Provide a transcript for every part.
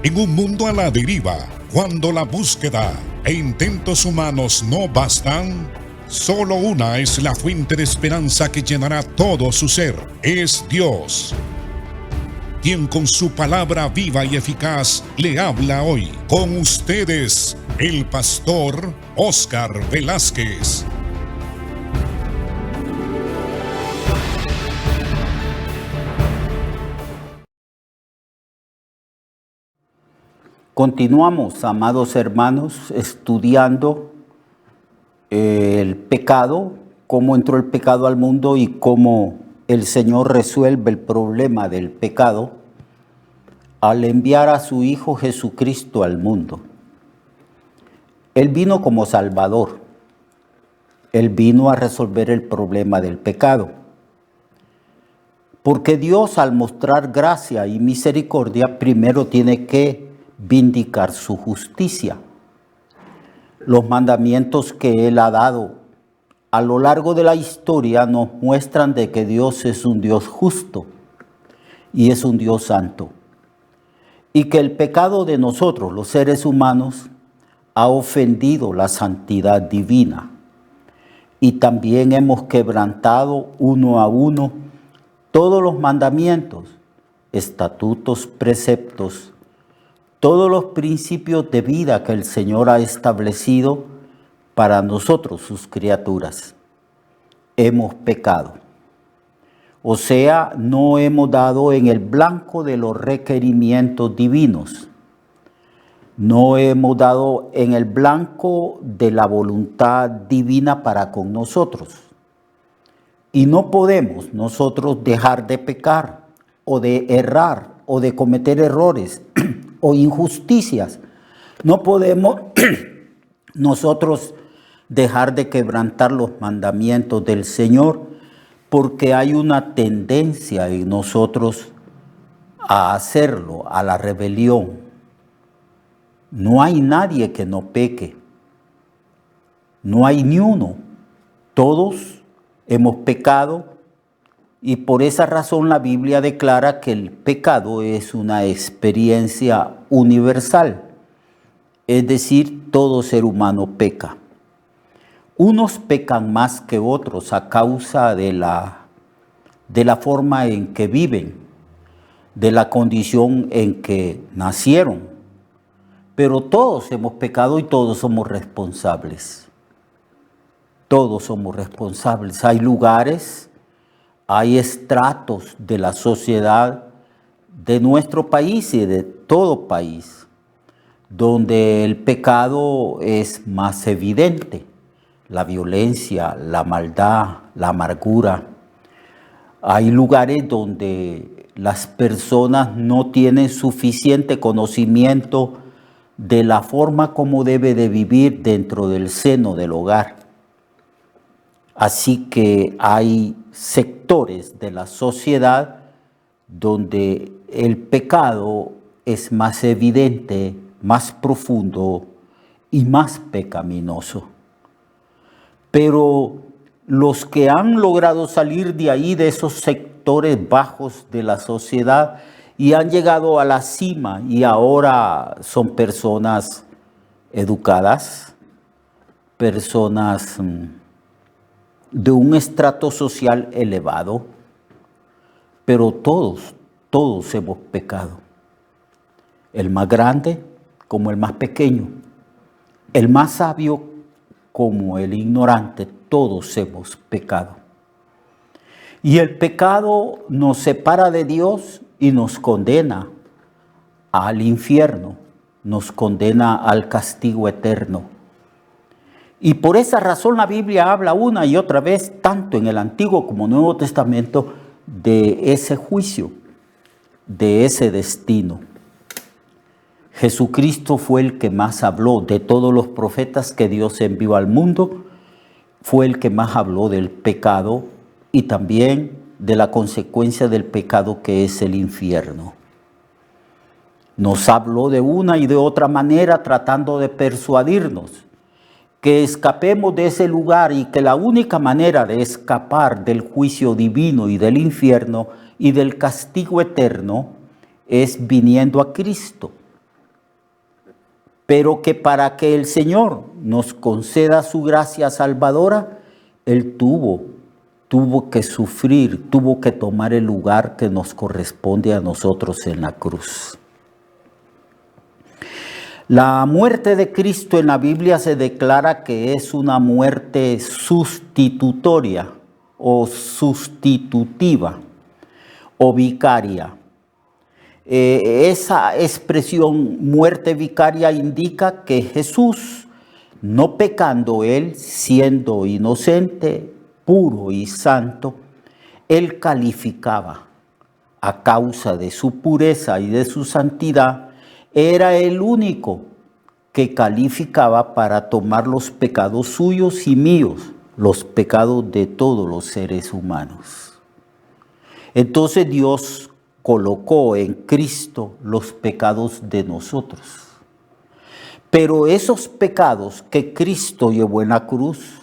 En un mundo a la deriva, cuando la búsqueda e intentos humanos no bastan, solo una es la fuente de esperanza que llenará todo su ser. Es Dios, quien con su palabra viva y eficaz le habla hoy. Con ustedes, el pastor Óscar Velázquez. Continuamos, amados hermanos, estudiando el pecado, cómo entró el pecado al mundo y cómo el Señor resuelve el problema del pecado al enviar a su Hijo Jesucristo al mundo. Él vino como Salvador. Él vino a resolver el problema del pecado. Porque Dios, al mostrar gracia y misericordia, primero tiene que vindicar su justicia. Los mandamientos que Él ha dado a lo largo de la historia nos muestran de que Dios es un Dios justo y es un Dios santo. Y que el pecado de nosotros, los seres humanos, ha ofendido la santidad divina. Y también hemos quebrantado uno a uno todos los mandamientos, estatutos, preceptos, todos los principios de vida que el Señor ha establecido para nosotros, sus criaturas. Hemos pecado. O sea, no hemos dado en el blanco de los requerimientos divinos. No hemos dado en el blanco de la voluntad divina para con nosotros. Y no podemos nosotros dejar de pecar o de errar o de cometer errores o injusticias. No podemos nosotros dejar de quebrantar los mandamientos del Señor, porque hay una tendencia en nosotros a hacerlo, a la rebelión. No hay nadie que no peque. No hay ni uno. Todos hemos pecado. Y por esa razón la Biblia declara que el pecado es una experiencia universal. Es decir, todo ser humano peca. Unos pecan más que otros a causa de la forma en que viven, de la condición en que nacieron. Pero todos hemos pecado y todos somos responsables. Todos somos responsables. Hay lugares, hay estratos de la sociedad de nuestro país y de todo país donde el pecado es más evidente, la violencia, la maldad, la amargura. Hay lugares donde las personas no tienen suficiente conocimiento de la forma como debe de vivir dentro del seno del hogar. Así que hay sectores de la sociedad donde el pecado es más evidente, más profundo y más pecaminoso. Pero los que han logrado salir de ahí, de esos sectores bajos de la sociedad, y han llegado a la cima y ahora son personas educadas, personas de un estrato social elevado, pero todos hemos pecado. El más grande como el más pequeño, el más sabio como el ignorante, todos hemos pecado. Y el pecado nos separa de Dios y nos condena al infierno, nos condena al castigo eterno. Y por esa razón la Biblia habla una y otra vez, tanto en el Antiguo como Nuevo Testamento, de ese juicio, de ese destino. Jesucristo fue el que más habló de todos los profetas que Dios envió al mundo, fue el que más habló del pecado y también de la consecuencia del pecado, que es el infierno. Nos habló de una y de otra manera, tratando de persuadirnos que escapemos de ese lugar y que la única manera de escapar del juicio divino y del infierno y del castigo eterno es viniendo a Cristo. pero que para que el Señor nos conceda su gracia salvadora, Él tuvo que sufrir, tuvo que tomar el lugar que nos corresponde a nosotros en la cruz. La muerte de Cristo en la Biblia se declara que es una muerte sustitutoria o sustitutiva o vicaria. Esa expresión muerte vicaria indica que Jesús, no pecando Él, siendo inocente, puro y santo, Él calificaba a causa de su pureza y de su santidad. Era el único que calificaba para tomar los pecados suyos y míos, los pecados de todos los seres humanos. Entonces Dios colocó en Cristo los pecados de nosotros. Pero esos pecados que Cristo llevó en la cruz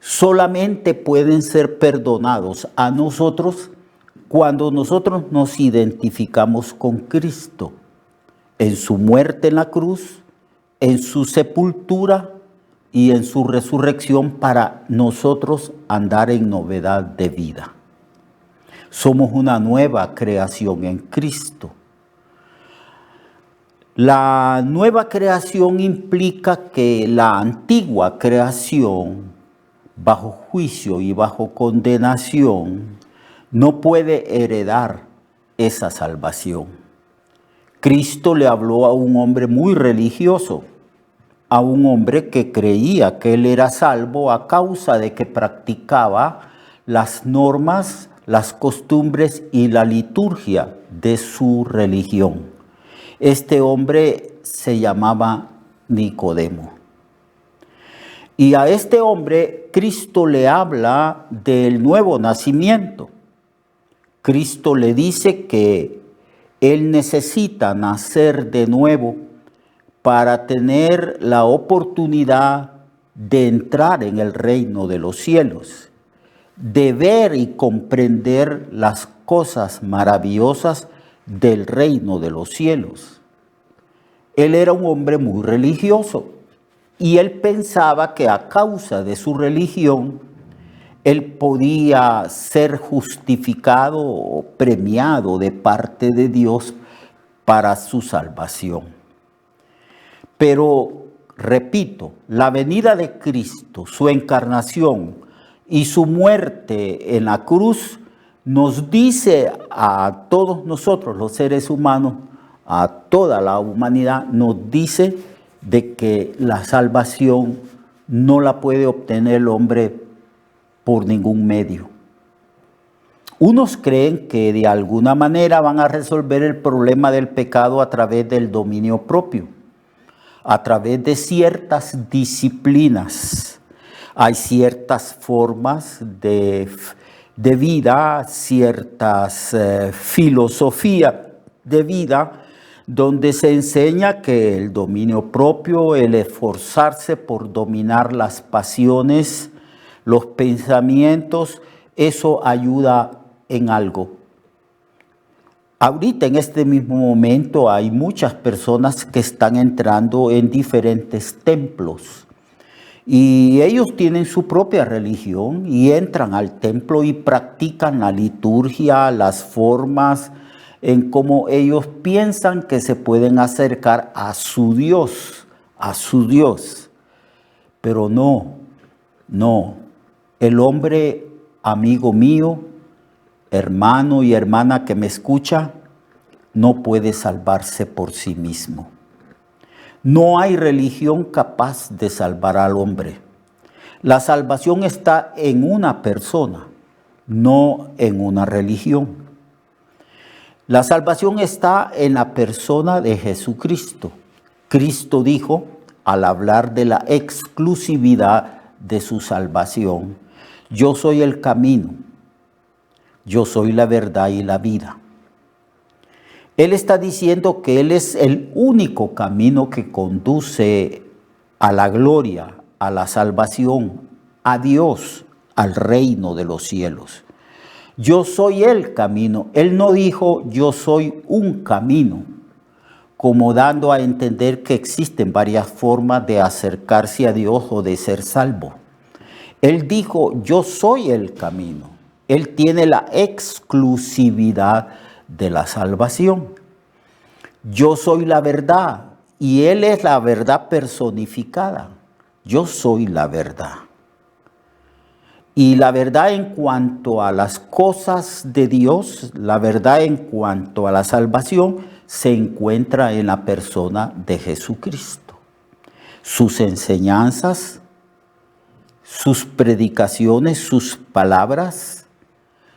solamente pueden ser perdonados a nosotros cuando nosotros nos identificamos con Cristo en su muerte en la cruz, en su sepultura y en su resurrección para nosotros andar en novedad de vida. Somos una nueva creación en Cristo. La nueva creación implica que la antigua creación, bajo juicio y bajo condenación, no puede heredar esa salvación. Cristo le habló a un hombre muy religioso, a un hombre que creía que él era salvo a causa de que practicaba las normas, las costumbres y la liturgia de su religión. Este hombre se llamaba Nicodemo. Y a este hombre Cristo le habla del nuevo nacimiento. Cristo le dice que él necesita nacer de nuevo para tener la oportunidad de entrar en el reino de los cielos, de ver y comprender las cosas maravillosas del reino de los cielos. Él era un hombre muy religioso y él pensaba que a causa de su religión él podía ser justificado o premiado de parte de Dios para su salvación. Pero, repito, la venida de Cristo, su encarnación y su muerte en la cruz nos dice a todos nosotros, los seres humanos, a toda la humanidad, nos dice de que la salvación no la puede obtener el hombre por ningún medio. Unos creen que de alguna manera van a resolver el problema del pecado a través del dominio propio, a través de ciertas disciplinas. Hay ciertas formas de vida, ciertas filosofías de vida, donde se enseña que el dominio propio, el esforzarse por dominar las pasiones, los pensamientos, eso ayuda en algo. Ahorita en este mismo momento hay muchas personas que están entrando en diferentes templos y ellos tienen su propia religión y entran al templo y practican la liturgia, las formas en cómo ellos piensan que se pueden acercar a su Dios, Pero no. El hombre, amigo mío, hermano y hermana que me escucha, no puede salvarse por sí mismo. No hay religión capaz de salvar al hombre. La salvación está en una persona, no en una religión. La salvación está en la persona de Jesucristo. Cristo dijo, al hablar de la exclusividad de su salvación, yo soy el camino, yo soy la verdad y la vida. Él está diciendo que Él es el único camino que conduce a la gloria, a la salvación, a Dios, al reino de los cielos. Yo soy el camino. Él no dijo yo soy un camino, como dando a entender que existen varias formas de acercarse a Dios o de ser salvo. Él dijo, yo soy el camino. Él tiene la exclusividad de la salvación. Yo soy la verdad y Él es la verdad personificada. Yo soy la verdad. Y la verdad en cuanto a las cosas de Dios, la verdad en cuanto a la salvación, se encuentra en la persona de Jesucristo. Sus enseñanzas, sus predicaciones, sus palabras,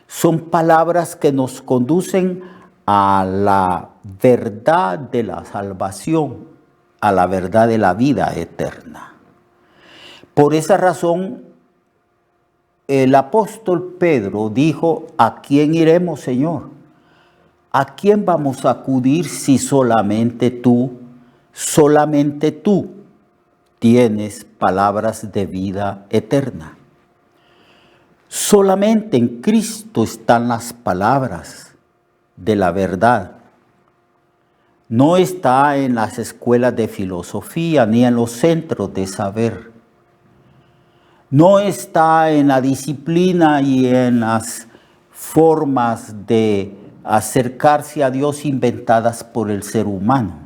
son palabras que nos conducen a la verdad de la salvación, a la verdad de la vida eterna. Por esa razón, el apóstol Pedro dijo, ¿a quién iremos, Señor? ¿A quién vamos a acudir si solamente tú tienes palabras de vida eterna? Solamente en Cristo están las palabras de la verdad. No está en las escuelas de filosofía ni en los centros de saber. No está en la disciplina y en las formas de acercarse a Dios inventadas por el ser humano.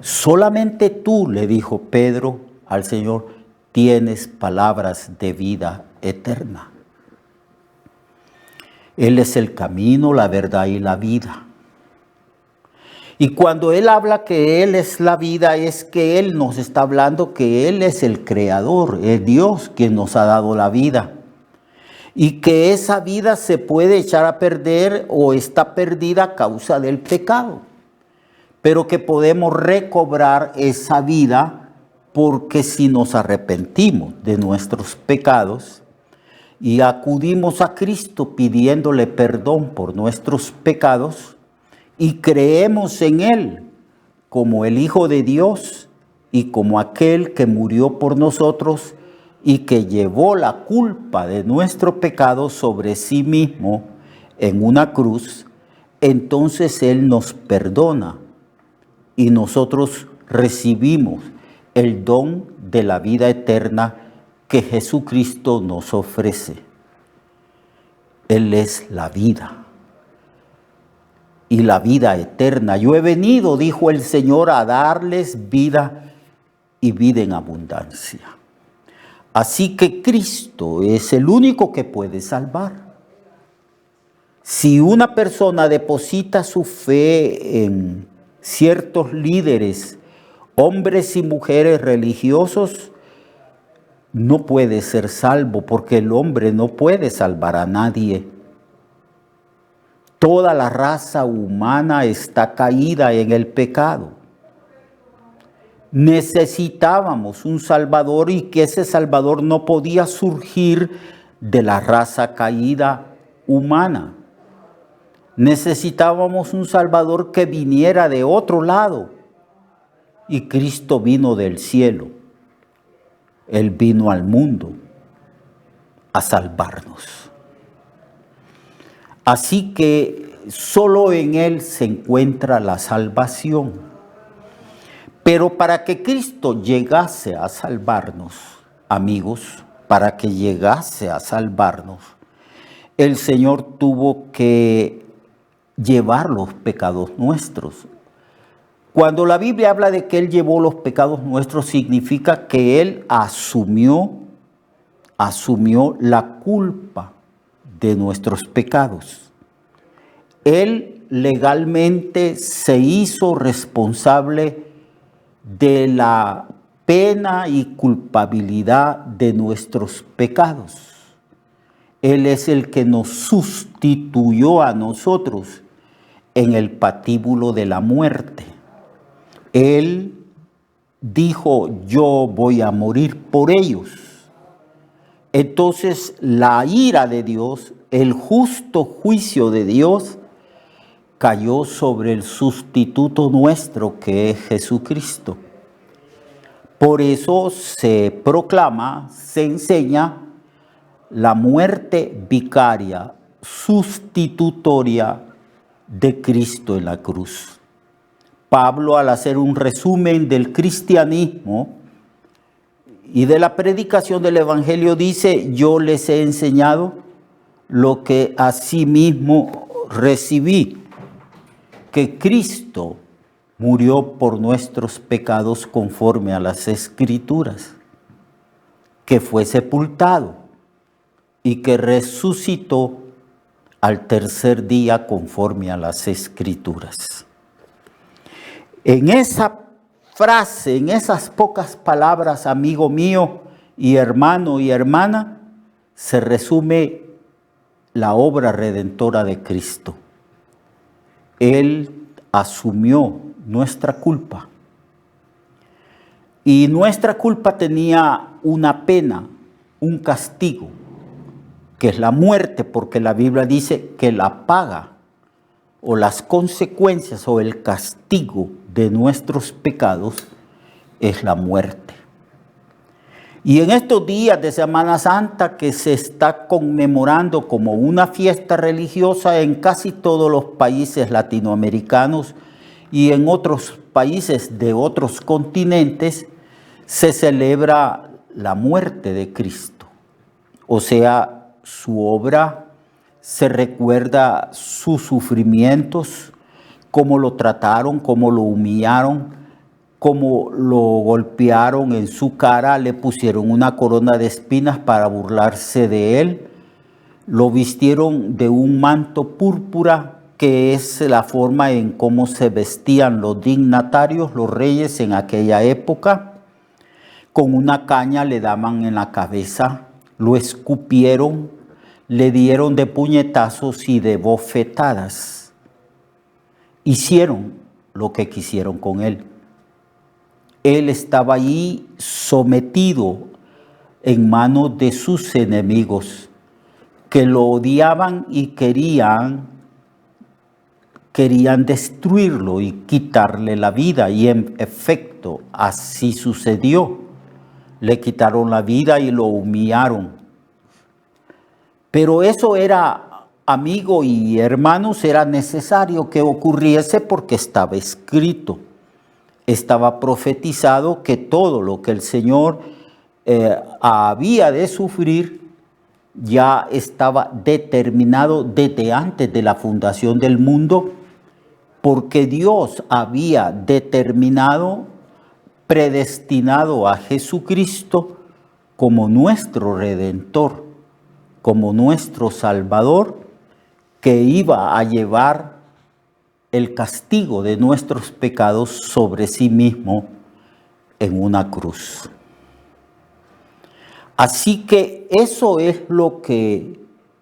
Solamente tú, le dijo Pedro al Señor, tienes palabras de vida eterna. Él es el camino, la verdad y la vida. Y cuando Él habla que Él es la vida, es que Él nos está hablando que Él es el creador, es Dios quien nos ha dado la vida. Y que esa vida se puede echar a perder o está perdida a causa del pecado. Pero que podemos recobrar esa vida porque si nos arrepentimos de nuestros pecados y acudimos a Cristo pidiéndole perdón por nuestros pecados y creemos en Él como el Hijo de Dios y como aquel que murió por nosotros y que llevó la culpa de nuestro pecado sobre sí mismo en una cruz, entonces Él nos perdona y nosotros recibimos el don de la vida eterna que Jesucristo nos ofrece. Él es la vida y la vida eterna. Yo he venido, dijo el Señor, a darles vida y vida en abundancia. Así que Cristo es el único que puede salvar. Si una persona deposita su fe en ciertos líderes, hombres y mujeres religiosos, no puede ser salvo porque el hombre no puede salvar a nadie. Toda la raza humana está caída en el pecado. Necesitábamos un Salvador y que ese Salvador no podía surgir de la raza caída humana. Necesitábamos un Salvador que viniera de otro lado y Cristo vino del cielo. Él vino al mundo a salvarnos. Así que solo en Él se encuentra la salvación. Pero para que Cristo llegase a salvarnos, amigos, para que llegase a salvarnos, el Señor tuvo que llevar los pecados nuestros. Cuando la Biblia habla de que Él llevó los pecados nuestros, significa que Él asumió la culpa de nuestros pecados. Él legalmente se hizo responsable de la pena y culpabilidad de nuestros pecados. Él es el que nos sustituyó a nosotros en el patíbulo de la muerte. Él dijo, yo voy a morir por ellos. Entonces la ira de Dios, el justo juicio de Dios, cayó sobre el sustituto nuestro que es Jesucristo. Por eso se proclama, se enseña la muerte vicaria, sustitutoria de Cristo en la cruz. Pablo, al hacer un resumen del cristianismo y de la predicación del evangelio, dice: yo les he enseñado lo que asimismo recibí, que Cristo murió por nuestros pecados conforme a las Escrituras, que fue sepultado y que resucitó al tercer día conforme a las Escrituras. En esa frase, en esas pocas palabras, amigo mío y hermano y hermana, se resume la obra redentora de Cristo. Él asumió nuestra culpa. Y nuestra culpa tenía una pena, un castigo, que es la muerte, porque la Biblia dice que la paga o las consecuencias o el castigo de nuestros pecados es la muerte. Y en estos días de Semana Santa, que se está conmemorando como una fiesta religiosa en casi todos los países latinoamericanos y en otros países de otros continentes, se celebra la muerte de Cristo. O sea, su obra, se recuerda sus sufrimientos, cómo lo trataron, cómo lo humillaron, cómo lo golpearon en su cara, le pusieron una corona de espinas para burlarse de él, lo vistieron de un manto púrpura, que es la forma en cómo se vestían los dignatarios, los reyes en aquella época. Con una caña le daban en la cabeza, lo escupieron, le dieron de puñetazos y de bofetadas. Hicieron lo que quisieron con él. Él estaba allí sometido en manos de sus enemigos, que lo odiaban y querían destruirlo y quitarle la vida. Y en efecto, así sucedió. Le quitaron la vida y lo humillaron. Pero eso era, amigo y hermanos, era necesario que ocurriese porque estaba escrito. Estaba profetizado que todo lo que el Señor había de sufrir ya estaba determinado desde antes de la fundación del mundo, porque Dios había determinado, predestinado a Jesucristo como nuestro Redentor, como nuestro Salvador, que iba a llevar el castigo de nuestros pecados sobre sí mismo en una cruz. Así que eso es lo que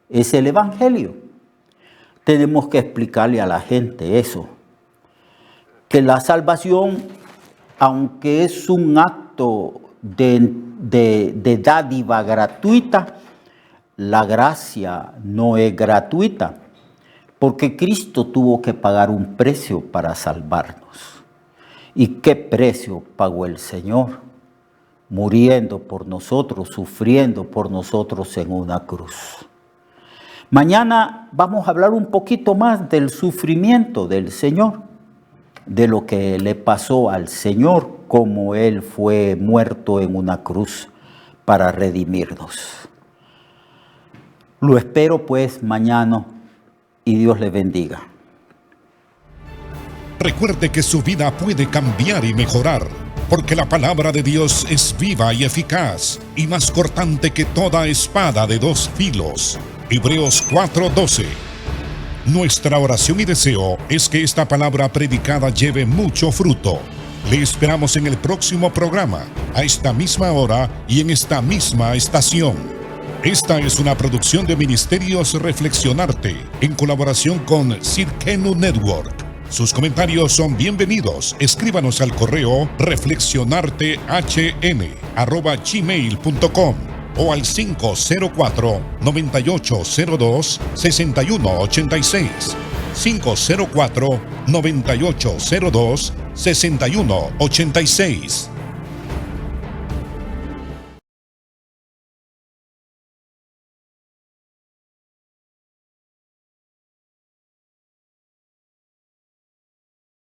es el Evangelio. Tenemos que explicarle a la gente eso, que la salvación, aunque es un acto de dádiva gratuita, la gracia no es gratuita, porque Cristo tuvo que pagar un precio para salvarnos. ¿Y qué precio pagó el Señor? Muriendo por nosotros, sufriendo por nosotros en una cruz. Mañana vamos a hablar un poquito más del sufrimiento del Señor, de lo que le pasó al Señor, como Él fue muerto en una cruz para redimirnos. Lo espero pues mañana y Dios le bendiga. Recuerde que su vida puede cambiar y mejorar, porque la palabra de Dios es viva y eficaz, y más cortante que toda espada de dos filos. Hebreos 4:12. Nuestra oración y deseo es que esta palabra predicada lleve mucho fruto. Le esperamos en el próximo programa, a esta misma hora y en esta misma estación. Esta es una producción de Ministerios Reflexionarte, en colaboración con Cirkenu Network. Sus comentarios son bienvenidos. Escríbanos al correo reflexionartehn@gmail.com o al 504-9802-6186. 504-9802-6186.